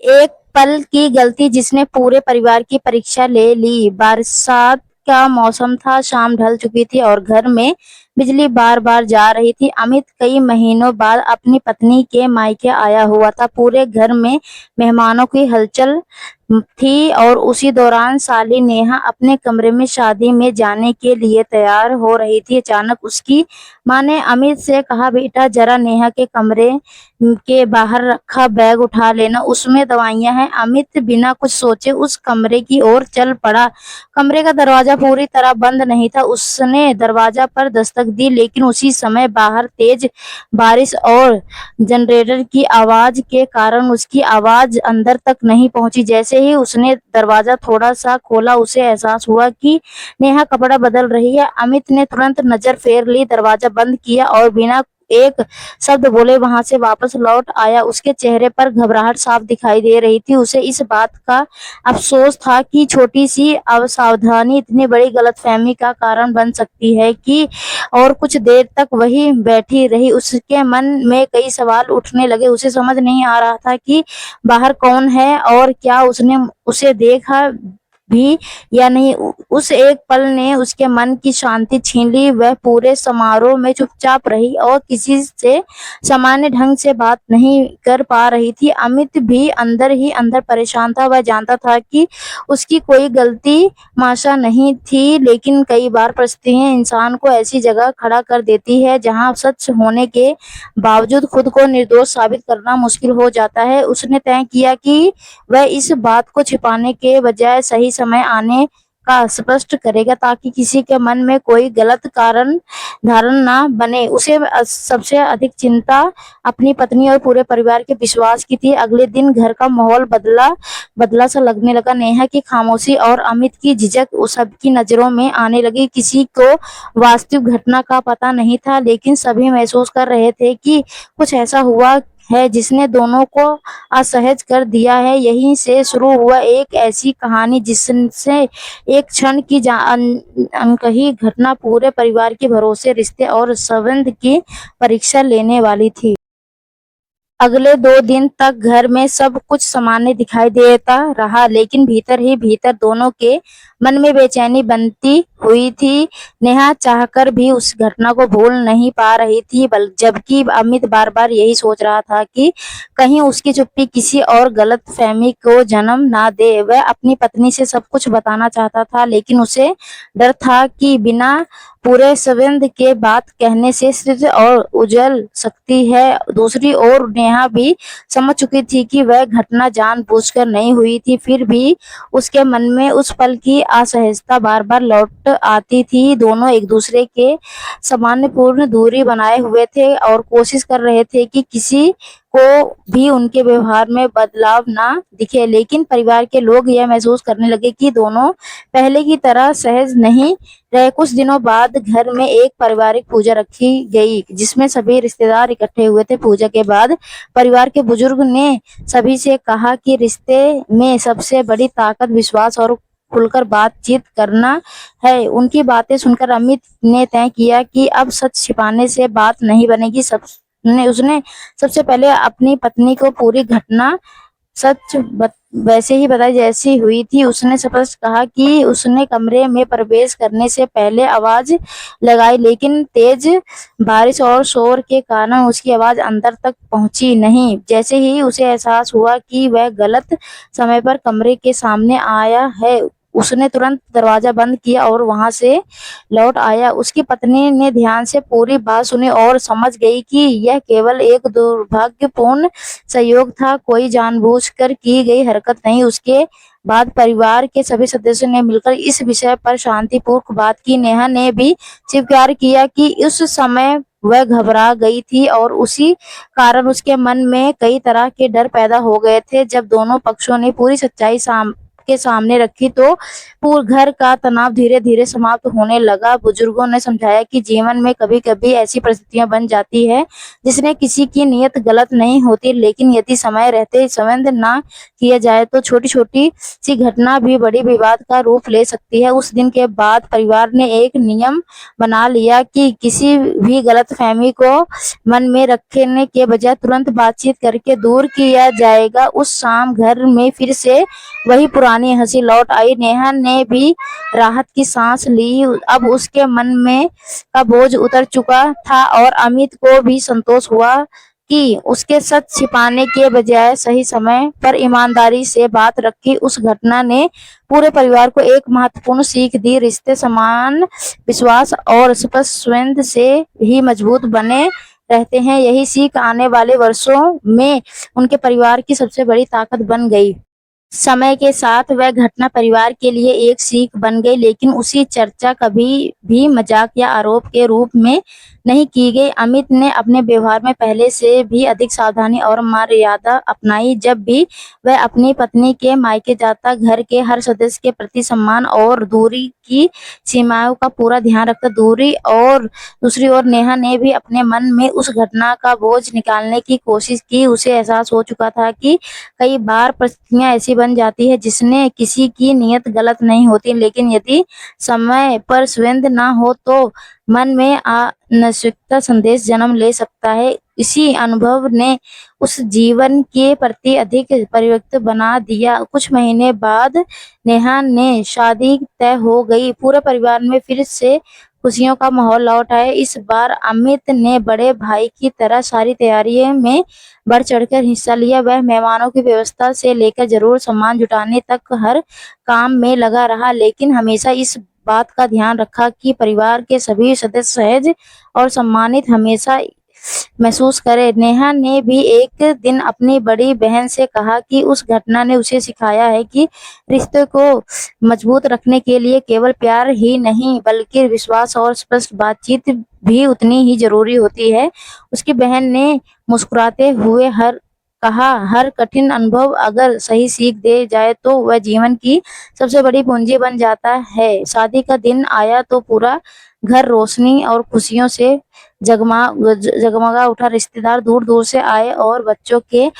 एक पल की गलती जिसने पूरे परिवार की परीक्षा ले ली। बरसात का मौसम था, शाम ढल चुकी थी और घर में बिजली बार-बार जा रही थी। अमित कई महीनों बाद अपनी पत्नी के मायके आया हुआ था। पूरे घर में मेहमानों की हलचल थी और उसी दौरान साली नेहा अपने कमरे में शादी में जाने के लिए तैयार हो रही थी। अचानक उसकी माँ ने अमित से कहा, बेटा जरा नेहा के कमरे के बाहर रखा बैग उठा लेना, उसमें दवाइयां हैं। अमित बिना कुछ सोचे उस कमरे की ओर चल पड़ा। कमरे का दरवाजा पूरी तरह बंद नहीं था। उसने दरवाजा पर दस्तक दी, लेकिन उसी समय बाहर तेज बारिश और जनरेटर की आवाज के कारण उसकी आवाज अंदर तक नहीं पहुंची। जैसे ही उसने दरवाजा थोड़ा सा खोला, उसे एहसास हुआ कि नेहा कपड़ा बदल रही है। अमित ने तुरंत नजर फेर ली, दरवाजा बंद किया और बिना एक शब्द बोले वहां से वापस लौट आया। उसके चेहरे पर घबराहट साफ दिखाई दे रही थी। उसे इस बात का अफसोस था कि छोटी सी असावधानी इतनी बड़ी गलतफहमी का कारण बन सकती है कि और कुछ देर तक वही बैठी रही। उसके मन में कई सवाल उठने लगे। उसे समझ नहीं आ रहा था कि बाहर कौन है और क्या उसने उसे देखा भी या नहीं। उस एक पल ने उसके मन की शांति छीन ली। वह पूरे समारोह में चुपचाप रही और किसी से सामान्य ढंग से बात नहीं कर पा रही थी। अमित भी अंदर ही अंदर परेशान था। वह जानता था कि उसकी कोई गलती माशा नहीं थी, लेकिन कई बार परिस्थितियां इंसान को ऐसी जगह खड़ा कर देती है जहां सच होने के बावजूद खुद को निर्दोष साबित करना मुश्किल हो जाता है। उसने तय किया कि वह इस बात को छिपाने के बजाय सही समय आने का स्पष्ट करेगा, ताकि किसी के मन में कोई गलत कारण धारण ना बने। उसे सबसे अधिक चिंता अपनी पत्नी और पूरे परिवार के विश्वास की थी। अगले दिन घर का माहौल बदला बदला सा लगने लगा। नेहा की खामोशी और अमित की झिझक सबकी नजरों में आने लगी। किसी को वास्तविक घटना का पता नहीं था, लेकिन सभी महसूस कर रहे थे कि कुछ ऐसा हुआ है जिसने दोनों को असहज कर दिया है। यहीं से शुरू हुआ एक ऐसी कहानी जिससे एक क्षण की अनकही घटना पूरे परिवार के भरोसे, रिश्ते और संबंध की परीक्षा लेने वाली थी। अगले 2 दिन तक घर में सब कुछ सामान्य दिखाई देता रहा, लेकिन भीतर ही भीतर दोनों के मन में बेचैनी बनती हुई थी। नेहा चाहकर भी उस घटना को भूल नहीं पा रही थी, जबकि अमित बार बार यही सोच रहा था कि कहीं उसकी चुप्पी किसी और गलतफहमी को जन्म ना दे। वह अपनी पत्नी से सब कुछ बताना चाहता था, लेकिन उसे डर था कि बिना पूरे संबंध के बात कहने से सिर और उजल सकती है। दूसरी ओर नेहा भी समझ चुकी थी कि वह घटना जानबूझकर नहीं हुई थी, फिर भी उसके मन में उस पल की असहजता बार बार लौट आती थी। दोनों एक दूसरे के सामंजस्यपूर्ण दूरी बनाए हुए थे और कोशिश कर रहे थे कि किसी को भी उनके व्यवहार में बदलाव ना दिखे, लेकिन परिवार के लोग यह महसूस करने लगे कि दोनों पहले की तरह सहज नहीं रहे। कुछ दिनों बाद घर में एक पारिवारिक पूजा रखी गई, जिसमें सभी रिश्तेदार इकट्ठे हुए थे। पूजा के बाद परिवार के बुजुर्ग ने सभी से कहा कि रिश्ते में सबसे बड़ी ताकत विश्वास और खुलकर बातचीत करना है। उनकी बातें सुनकर अमित ने तय किया कि अब सच छिपाने से बात नहीं बनेगी। उसने सबसे पहले अपनी पत्नी को पूरी घटना सच वैसे ही बताई जैसी हुई थी। उसने स्पष्ट कहा कि उसने कमरे में प्रवेश करने से पहले आवाज लगाई, लेकिन तेज बारिश और शोर के कारण उसकी आवाज अंदर तक पहुंची नहीं। जैसे ही उसे एहसास हुआ कि वह गलत समय पर कमरे के सामने आया है, उसने तुरंत दरवाजा बंद किया और वहां से लौट आया। उसकी पत्नी ने ध्यान से पूरी बात सुनी और समझ गई कि यह केवल एक दुर्भाग्यपूर्ण संयोग था, कोई जानबूझकर की गई हरकत नहीं। उसके बाद परिवार के सभी सदस्यों ने मिलकर इस विषय पर शांतिपूर्वक बात की। नेहा ने भी स्वीकार किया कि उस समय वह घबरा गई थी और उसी कारण उसके मन में कई तरह के डर पैदा हो गए थे। जब दोनों पक्षों ने पूरी सच्चाई के सामने रखी तो पूरे घर का तनाव धीरे धीरे समाप्त होने लगा। बुजुर्गों ने समझाया कि जीवन में कभी कभी ऐसी परिस्थितियां बन जाती है जिसने किसी की नीयत गलत नहीं होती, लेकिन यदि समय रहते संबंध ना किया जाए तो छोटी छोटी सी घटना भी बड़ी विवाद का रूप ले सकती है। उस दिन के बाद परिवार ने एक नियम बना लिया कि किसी भी गलतफहमी को मन में रखने के बजाय तुरंत बातचीत करके दूर किया जाएगा। उस शाम घर में फिर से वही पुरानी हंसी लौट आई। नेहा ने भी राहत की सांस ली। अब उसके मन में का बोझ उतर चुका था और अमित को भी संतोष हुआ कि उसके सच छिपाने के बजाय सही समय पर ईमानदारी से बात रखी। उस घटना ने पूरे परिवार को एक महत्वपूर्ण सीख दी। रिश्ते समान विश्वास और स्पष्ट संवाद से ही मजबूत बने रहते हैं। यही सीख आने वाले वर्षों में उनके परिवार की सबसे बड़ी ताकत बन गई। समय के साथ वह घटना परिवार के लिए एक सीख बन गई, लेकिन उसी चर्चा कभी भी मजाक या आरोप के रूप में नहीं की गई। अमित ने अपने व्यवहार में पहले से भी अधिक सावधानी और मर्यादा अपनाई। जब भी वह अपनी पत्नी के मायके जाता, घर के हर सदस्य के प्रति सम्मान और दूरी की सीमाओं का पूरा ध्यान रखता। दूसरी ओर नेहा ने भी अपने मन में उस घटना का बोझ निकालने की कोशिश की। उसे एहसास हो चुका था कि कई बार परिस्थितियां ऐसी बन जाती है जिसने किसी की नीयत गलत नहीं होती, लेकिन यदि समय पर संवेद ना हो तो मन में अनिश्चितता संदेश जन्म ले सकता है। इसी अनुभव ने उस जीवन के प्रति अधिक परिपक्व बना दिया। कुछ महीने बाद नेहा ने शादी तय हो गई। पूरे परिवार में फिर से खुशियों का माहौल लौट आया। इस बार अमित ने बड़े भाई की तरह सारी तैयारियों में बढ़ चढ़कर हिस्सा लिया। वह मेहमानों की व्यवस्था से लेकर जरूर सामान जुटाने तक हर काम में लगा रहा, लेकिन हमेशा इस बात का ध्यान रखा कि परिवार के सभी सदस्य सहज और सम्मानित हमेशा महसूस करे। नेहा ने भी एक दिन अपनी बड़ी बहन से कहा कि उस घटना ने उसे सिखाया है कि रिश्ते को मजबूत रखने के लिए केवल प्यार ही नहीं बल्कि विश्वास और स्पष्ट बातचीत भी उतनी ही जरूरी होती है। उसकी बहन ने मुस्कुराते हुए कहा, हर कठिन अनुभव अगर सही सीख दे जाए तो वह जीवन की सबसे बड़ी पूंजी बन जाता है। शादी का दिन आया तो पूरा घर रोशनी और खुशियों से जगमगा उठा। रिश्तेदार दूर दूर से आए और बच्चों के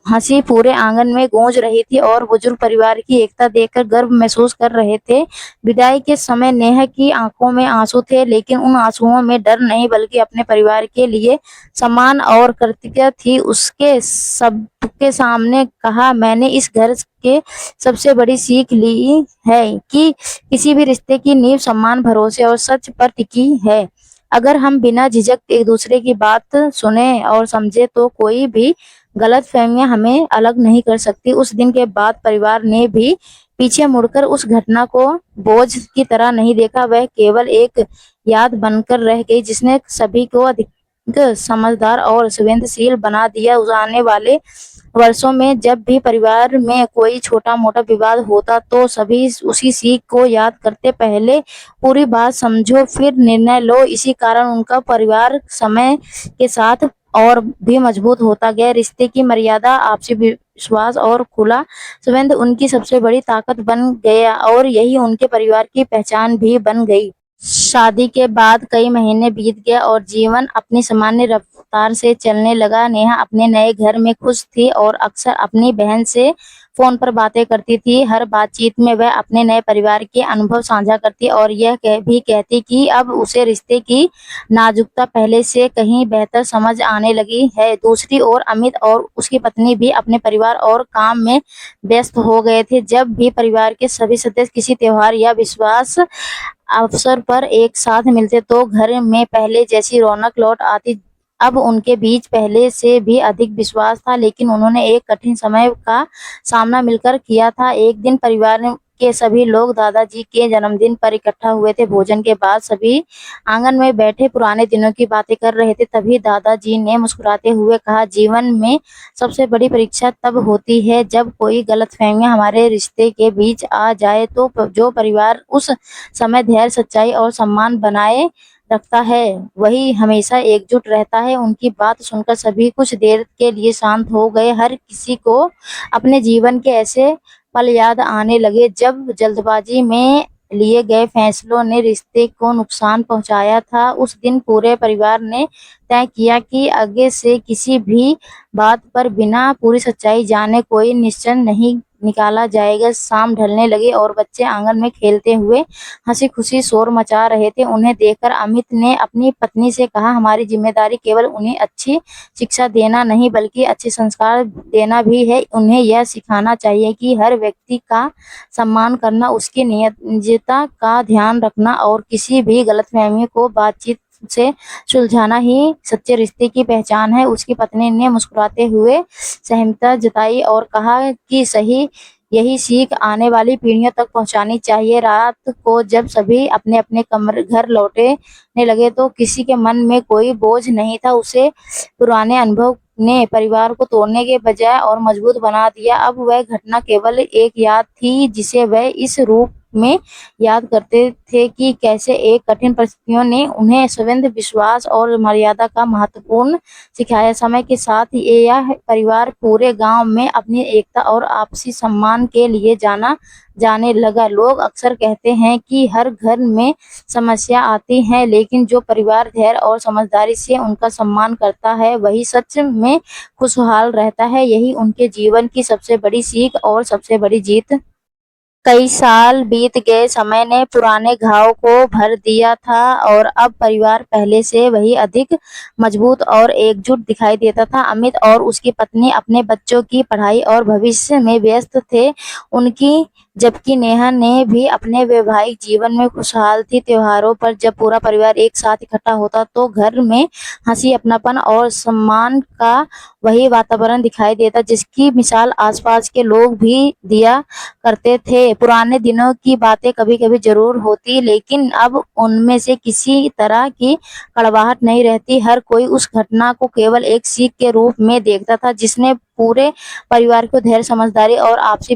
हंसी पूरे आंगन में गूंज रही थी और बुजुर्ग परिवार की एकता देखकर गर्व महसूस कर रहे थे। विदाई के समय नेहा की आंखों में आंसू थे, लेकिन उन आंसुओं में डर नहीं बल्कि अपने परिवार के लिए सम्मान और कृतज्ञता थी। उसके सबके सामने कहा, मैंने इस घर के सबसे बड़ी सीख ली है कि किसी भी रिश्ते की नींव सम्मान, भरोसे और सच पर टिकी है। अगर हम बिना झिझक एक दूसरे की बात सुने और समझे तो कोई भी गलतफहमियां हमें अलग नहीं कर सकती। उस दिन के बाद परिवार ने भी पीछे मुड़कर उस घटना को बोझ की तरह नहीं देखा। वह केवल एक याद बनकर रह गई जिसने सभी को अधिक समझदार और संवेदनशील बना दिया। आने वाले वर्षों में जब भी परिवार में कोई छोटा मोटा विवाद होता तो सभी उसी सीख को याद करते, पहले पूरी बात समझो फिर निर्णय लो। इसी कारण उनका परिवार समय के साथ और भी मजबूत होता गया। रिश्ते की मर्यादा, आपसी विश्वास और खुला संबंध उनकी सबसे बड़ी ताकत बन गया और यही उनके परिवार की पहचान भी बन गई। शादी के बाद कई महीने बीत गए और जीवन अपनी सामान्य रफ्तार से चलने लगा। नेहा अपने नए घर में खुश थी और अक्सर अपनी बहन से फोन पर बातें करती थी। हर बातचीत में वह अपने नए परिवार के अनुभव साझा करती और यह भी कहती कि अब उसे रिश्ते की नाजुकता पहले से कहीं बेहतर समझ आने लगी है। दूसरी ओर अमित और उसकी पत्नी भी अपने परिवार और काम में व्यस्त हो गए थे। जब भी परिवार के सभी सदस्य किसी त्योहार या विश्वास अवसर पर एक साथ मिलते तो घर में पहले जैसी रौनक लौट आती। अब उनके बीच पहले से भी अधिक विश्वास था, लेकिन उन्होंने एक कठिन समय का सामना मिलकर किया था। एक दिन परिवार के सभी लोग दादाजी के जन्मदिन पर इकट्ठा हुए थे। भोजन के बाद सभी आंगन में बैठे पुराने दिनों की बातें कर रहे थे। तभी दादाजी ने मुस्कुराते हुए कहा, जीवन में सबसे बड़ी परीक्षा तब होती है जब कोई गलतफहमियां हमारे रिश्ते के बीच आ जाए। तो जो परिवार उस समय धैर्य, सच्चाई और सम्मान बनाए रखता है वही हमेशा एकजुट रहता है। उनकी बात सुनकर सभी कुछ देर के लिए शांत हो गए। हर किसी को अपने जीवन के ऐसे पल याद आने लगे जब जल्दबाजी में लिए गए फैसलों ने रिश्ते को नुकसान पहुंचाया था। उस दिन पूरे परिवार ने तय किया कि आगे से किसी भी बात पर बिना पूरी सच्चाई जाने कोई निश्चय नहीं निकाला जाएगा। शाम ढलने लगी और बच्चे आंगन में खेलते हुए हंसी खुशी शोर मचा रहे थे। उन्हें देखकर अमित ने अपनी पत्नी से कहा, हमारी जिम्मेदारी केवल उन्हें अच्छी शिक्षा देना नहीं बल्कि अच्छे संस्कार देना भी है। उन्हें यह सिखाना चाहिए कि हर व्यक्ति का सम्मान करना, उसकी निजता का ध्यान रखना और किसी भी गलतफहमी को बातचीत से सुलझाना ही सच्चे रिश्ते की पहचान है। उसकी पत्नी ने मुस्कुराते हुए सहमति जताई और कहा कि सही यही सीख आने वाली पीढ़ियों तक पहुंचानी चाहिए। रात को जब सभी अपने अपने कमरे घर लौटने लगे तो किसी के मन में कोई बोझ नहीं था। उसे पुराने अनुभव ने परिवार को तोड़ने के बजाय और मजबूत बना दिया। अब वह घटना केवल एक याद थी जिसे वह इस रूप में याद करते थे कि कैसे एक कठिन परिस्थितियों ने उन्हें संवेद विश्वास और मर्यादा का महत्वपूर्ण सिखाया। समय के साथ यह परिवार पूरे गांव में अपनी एकता और आपसी सम्मान के लिए जाना जाने लगा। लोग अक्सर कहते हैं कि हर घर में समस्या आती है, लेकिन जो परिवार धैर्य और समझदारी से उनका सम्मान करता है वही सच में खुशहाल रहता है। यही उनके जीवन की सबसे बड़ी सीख और सबसे बड़ी जीत। कई साल बीत गए, समय ने पुराने घाव को भर दिया था और अब परिवार पहले से वही अधिक मजबूत और एकजुट दिखाई देता था। अमित और उसकी पत्नी अपने बच्चों की पढ़ाई और भविष्य में व्यस्त थे, उनकी जबकि नेहा ने भी अपने वैवाहिक जीवन में खुशहाल थी। त्योहारों पर जब पूरा परिवार एक साथ इकट्ठा होता तो घर में हंसी, अपनापन और सम्मान का वही वातावरण दिखाई देता जिसकी मिसाल आसपास के लोग भी दिया करते थे। पुराने दिनों की बातें कभी-कभी जरूर होती, लेकिन अब उनमें से किसी तरह की कड़वाहट नहीं रहती। हर कोई उस घटना को केवल एक सीख के रूप में देखता था जिसने पूरे परिवार को धैर्य, समझदारी और आपसी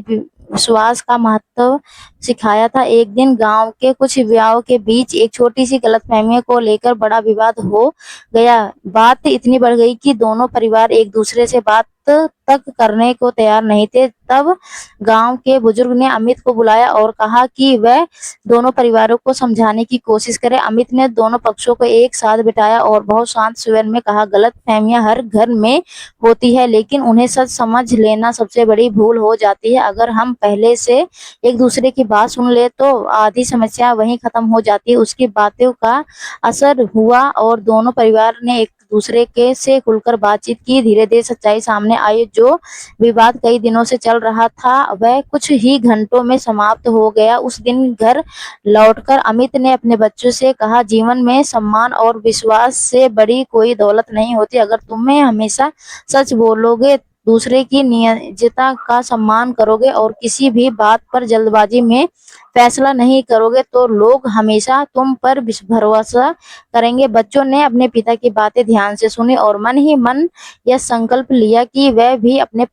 विश्वास का महत्व सिखाया था। एक दिन गांव के कुछ युवाओं के बीच एक छोटी सी गलतफहमी को लेकर बड़ा विवाद हो गया। बात इतनी बढ़ गई कि दोनों परिवार एक दूसरे से बात तक करने को तैयार नहीं थे। तब गांव के बुजुर्ग ने अमित को बुलाया और कहा कि वह दोनों परिवारों को समझाने की कोशिश करे। अमित ने दोनों पक्षों को एक साथ बिठाया और बहुत शांत स्वर में कहा, गलतफहमियां हर घर में होती है, लेकिन उन्हें सच समझ लेना सबसे बड़ी भूल हो जाती है। अगर हम पहले से एक दूसरे की बात सुन ले तो आधी समस्या वहीं खत्म हो जाती है। उसकी बातों का असर हुआ और दोनों परिवार ने एक दूसरे के से खुलकर बातचीत की। धीरे धीरे सच्चाई सामने आई। जो विवाद कई दिनों से चल रहा था वह कुछ ही घंटों में समाप्त हो गया। उस दिन घर लौटकर अमित ने अपने बच्चों से कहा, जीवन में सम्मान और विश्वास से बड़ी कोई दौलत नहीं होती। अगर तुम्हें हमेशा सच बोलोगे, दूसरे की निजता का सम्मान करोगे और किसी भी बात पर जल्दबाजी में फैसला नहीं करोगे तो लोग हमेशा तुम पर भरोसा करेंगे। बच्चों ने अपने पिता की बातें ध्यान से सुनी और मन ही मन यह संकल्प लिया कि वह भी अपने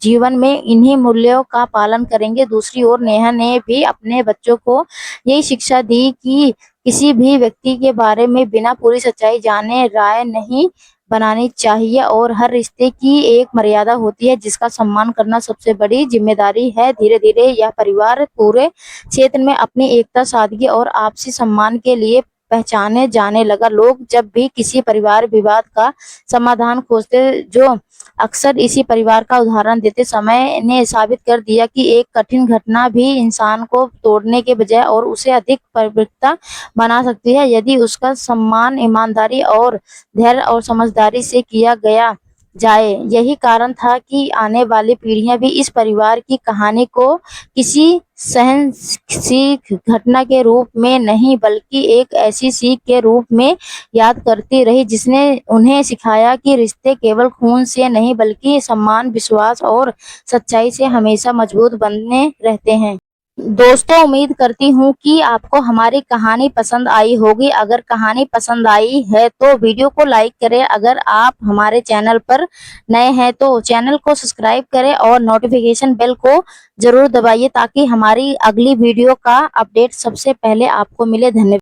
जीवन में इन्हीं मूल्यों का पालन करेंगे। दूसरी ओर नेहा ने भी अपने बच्चों को यही शिक्षा दी कि किसी भी व्यक्ति के बारे में बिना पूरी सच्चाई जाने राय नहीं बनानी चाहिए और हर रिश्ते की एक मर्यादा होती है जिसका सम्मान करना सबसे बड़ी जिम्मेदारी है। धीरे धीरे यह परिवार पूरे क्षेत्र में अपनी एकता, सादगी और आपसी सम्मान के लिए पहचाने जाने लगा। लोग जब भी किसी परिवार विवाद का समाधान खोजते, जो अक्सर इसी परिवार का उदाहरण देते, समय ने साबित कर दिया कि एक कठिन घटना भी इंसान को तोड़ने के बजाय और उसे अधिक पवित्र बना सकती है यदि उसका सम्मान ईमानदारी और धैर्य और समझदारी से किया गया जाए। यही कारण था कि आने वाली पीढ़ियां भी इस परिवार की कहानी को किसी सहनसीख घटना के रूप में नहीं बल्कि एक ऐसी सीख के रूप में याद करती रही जिसने उन्हें सिखाया कि रिश्ते केवल खून से नहीं बल्कि सम्मान, विश्वास और सच्चाई से हमेशा मजबूत बने रहते हैं। दोस्तों, उम्मीद करती हूँ कि आपको हमारी कहानी पसंद आई होगी। अगर कहानी पसंद आई है तो वीडियो को लाइक करें। अगर आप हमारे चैनल पर नए हैं तो चैनल को सब्सक्राइब करें और नोटिफिकेशन बेल को जरूर दबाइए ताकि हमारी अगली वीडियो का अपडेट सबसे पहले आपको मिले। धन्यवाद।